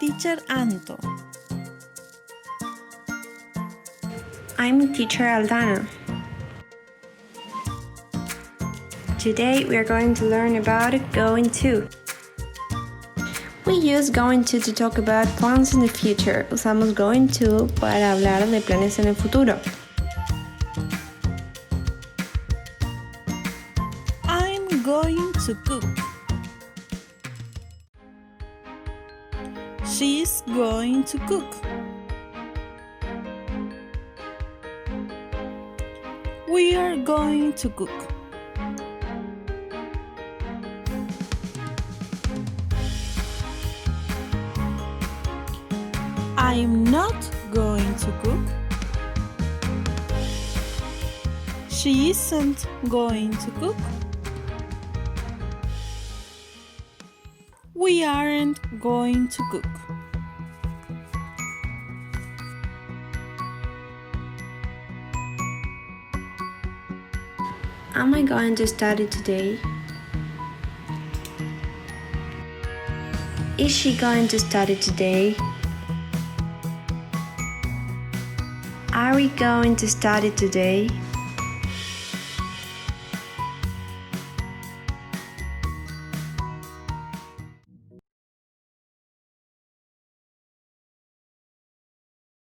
teacher Anto. I'm teacher Aldana. Today we are going to learn about going to. We use going to talk about plans in the future. Usamos going to para hablar de planes en el futuro. I'm going to cook. She's going to cook. We are going to cook. I'm not going to cook. She isn't going to cook. We aren't going to cook. Am I going to study today? Is she going to study today? Are we going to study today?